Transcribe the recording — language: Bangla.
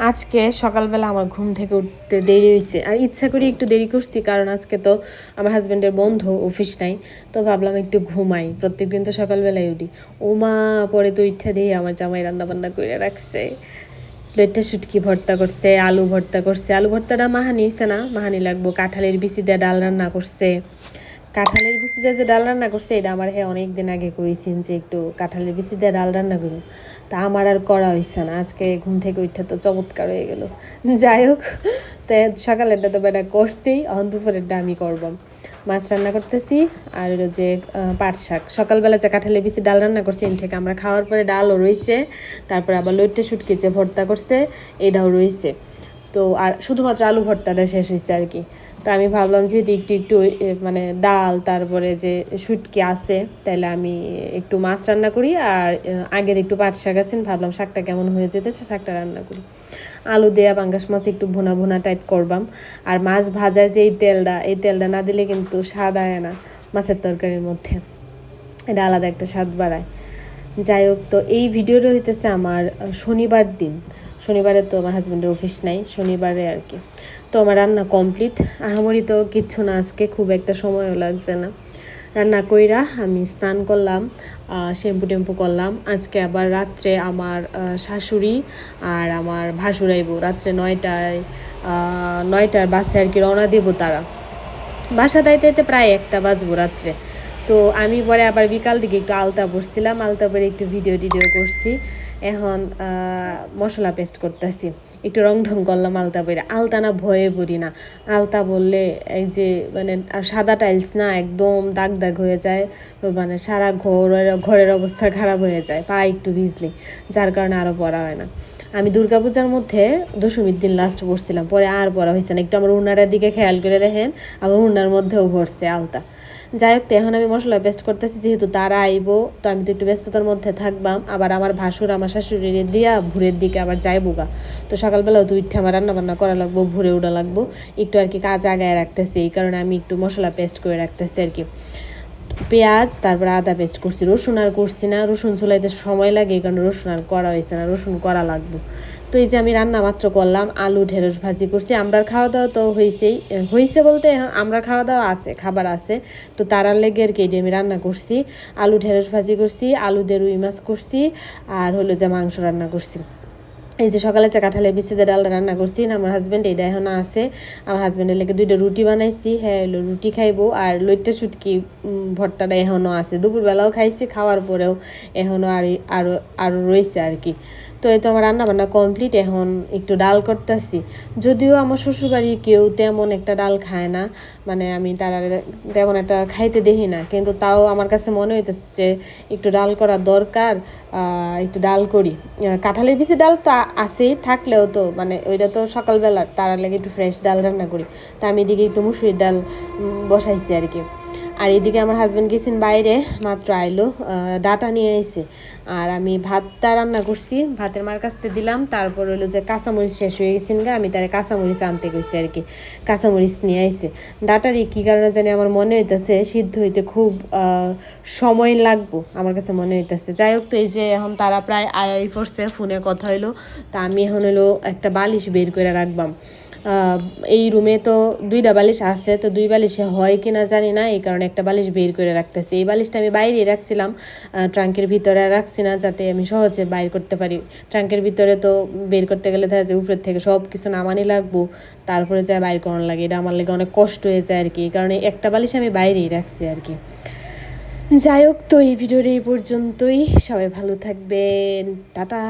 আজকে সকালবেলা আমার ঘুম থেকে উঠতে দেরি হয়েছে, আর ইচ্ছা করি একটু দেরি করছি কারণ আজকে তো আমার হাজব্যান্ডের বন্ধ, অফিস নাই। তো ভাবলাম একটু ঘুমাই, প্রত্যেকদিন তো সকালবেলায় উঠি। ও মা, পরে তো ইচ্ছা দিয়ে আমার জামাই রান্না বান্না করে রাখছে। লেটটা শুটকি ভর্তা করছে, আলু ভর্তা করছে। আলু ভর্তাটা মাহানি হয়েছে না, মাহানি লাগবো। কাঁঠালের বিচি দিয়ে ডাল রান্না করছে। কাঁঠালের বিচি দিয়ে যে ডাল রান্না করছে এটা আমার অনেক দিন আগে কইছেন যে একটু কাঁঠালের বিচি দিয়ে ডাল রান্না করো, তা আমার আর করা হয়েছে না। আজকে ঘুম থেকে উঠতে তো চমৎকার হয়ে গেল। যাই হোক, তো সকালেরটা তো বেটা করছেই, এখন দুপুরেরটা আমি করবাম। মাছ রান্না করতেছি, আর হলো যে পাট শাক। সকালবেলা যে কাঁঠালের বিচি ডাল রান্না করছি এর থেকে আমরা খাওয়ার পরে ডালও রয়েছে, তারপরে আবার লইট্টে শুটকি যে ভর্তা করছে এটাও রয়েছে। তো আর শুধুমাত্র আলু ভর্তাটা শেষ হয়েছে আর কি। তো আমি ভাবলাম যেহেতু একটু একটু মানে ডাল তারপরে যে শুটকি আছে, তাহলে আমি একটু মাছ রান্না করি, আর আগের একটু পাট শাক আছেন, ভাবলাম শাকটা কেমন হয়ে যেতে শাকটা রান্না করি। আলু দেয়া পাঙ্গাস মাছ একটু ভুনা ভুনা টাইপ করবাম। আর মাছ ভাজার যে এই তেলটা না দিলে কিন্তু স্বাদ আয় না মাছের তরকারির মধ্যে, এটা আলাদা একটা স্বাদ বাড়ায়। যাই হোক, তো এই ভিডিওটা হইতেছে আমার শনিবার দিন। শনিবারে তো আমার হাজব্যান্ডের অফিস নাই, শনিবারে আর কি। তো আমার রান্না কমপ্লিট, আহামরি তো কিচ্ছু না, আজকে খুব একটা সময়ও লাগছে না। রান্না কইরা আমি স্নান করলাম, শ্যাম্পু টেম্পু করলাম। আজকে আবার রাত্রে আমার শাশুড়ি আর আমার ভাসুর আইব রাত্রে 9টার বাসে আর কি রওনা দেব তারা। বাসা দাইতে প্রায় 1টা বাজবো রাত্রে। তো আমি পরে আবার বিকাল দিকে একটু আলতা পরছিলাম, আলতা পরে একটু ভিডিও করছি। এখন মশলা পেস্ট করতেছি, একটু রং ঢং করলাম আলতা পরে। আলতা না ভয়ে পড়ি না, আলতা বললে এই যে মানে আর সাদা টাইলস না, একদম দাগ দাগ হয়ে যায়, মানে সারা ঘরের অবস্থা খারাপ হয়ে যায় পা একটু ভিজলে, যার কারণে আরও পরা হয় না। আমি দুর্গাপূজার মধ্যে দশমীর দিন লাস্ট পড়ছিলাম, পরে আর পড়া হয়েছে না। একটু আমার উনারের দিকে খেয়াল করে দেখেন, আমার উনার মধ্যেও ভরছে আলতা। যাই হোক, তো এখন আমি মশলা পেস্ট করতেছি, যেহেতু তারা আইবো তো আমি তো একটু ব্যস্ততার মধ্যে থাকবাম। আবার আমার ভাসুর আমার শাশুড়ির দিয়া ভোরের দিকে আবার যাইবো গা। তো সকালবেলাও তো উঠে আমার রান্না বান্না করা লাগবো, ভোরে উঠা লাগবো, একটু আর কি কাজ আগায় রাখতেছি। এই কারণে আমি একটু মশলা পেস্ট করে রাখতেছি আর কি। পেঁয়াজ, তারপরে আদা পেস্ট করছি, রসুন আর করছি না, রসুন চুলাইতে সময় লাগে, এই কারণে রসুন আর করা হয়েছে না, রসুন করা লাগবে। তো এই যে আমি রান্না মাত্র করলাম, আলু ঢেঁড়স ভাজি করছি। আমরা খাওয়া দাওয়া তো হয়েছে বলতে আমরা খাওয়া দাওয়া আছে, খাবার আছে, তো তারার লেগে আর কি আমি রান্না করছি। আলু ঢেঁড়স ভাজি করছি, আলু দিয়ে রুই মাছ করছি, আর হলো যে মাংস রান্না করছি। এই যে সকালে কাঁঠালের বিচিতে ডালটা রান্না করছি, আমার হাজব্যান্ড এটা এখন আছে। আমার হাজব্যান্ডের লেগে 2টা রুটি বানাইছি, হ্যাঁ হলো রুটি খাইবো। আর লইট্টা শুটকি ভর্তাটা এখনও আছে, দুপুরবেলাও খাইছি, খাওয়ার পরেও এখনও আরও আরও রয়েছে আর কি। তো এই তো আমার রান্না বান্না কমপ্লিট, এখন একটু ডাল করতেছি। যদিও আমার শ্বশুরবাড়ির কেউ তেমন একটা ডাল খায় না, মানে আমি তারা তেমন একটা খাইতে দেখি না, কিন্তু তাও আমার কাছে মনে হইতেছে যে একটু ডাল করা দরকার, একটু ডাল করি। কাঁঠালের বিচি ডাল তো আছেই, থাকলেও তো মানে ওইটা তো সকালবেলার, তার লাগে একটু ফ্রেশ ডাল রান্না করি। তা আমি এদিকে একটু মুসুরির ডাল বসাইছি আর কি। আর এদিকে আমার হাজব্যান্ড গেছেন বাইরে, মাত্র আইলো, ডাটা নিয়ে এসে। আর আমি ভাতটা রান্না করছি, ভাতের মার কাছতে দিলাম। তারপর হলো যে কাঁচামরিচ শেষ হয়ে গেছেন গা, আমি তার কাঁচামরিচ আনতে গেছি আর কি, কাঁচামরিচ নিয়ে আইসে। ডাটারই কী কারণে জানি আমার মনে হইতেছে সিদ্ধ হইতে খুব সময় লাগবো, আমার কাছে মনে হইতেছে। যাই হোক, তো এই যে এখন তারা প্রায় আই পড়ছে, ফোনে কথা হইলো। তা আমি এখন হলো একটা বালিশ বের করে রাখবাম। এই রুমে তো 2টা বালিশ আছে, তো 2 বালিশে হয় কি না জানি না, এই কারণে একটা বালিশ বের করে রাখতেছি। এই বালিশটা আমি বাইরেই রাখছিলাম, ট্রাঙ্কের ভিতরে রাখছি না, যাতে আমি সহজে বাইর করতে পারি। ট্রাঙ্কের ভিতরে তো বের করতে গেলে দেখা যায় উপরের থেকে সব কিছু নামানি লাগবো, তারপরে যা বাইর করানো লাগে, এটা আমার লাগে অনেক কষ্ট হয়ে যায় আর কি। এই কারণে একটা বালিশ আমি বাইরেই রাখছি আর কি। যাই হোক, তো এই ভিডিওর এই পর্যন্তই, সবাই ভালো থাকবেন, টাটা।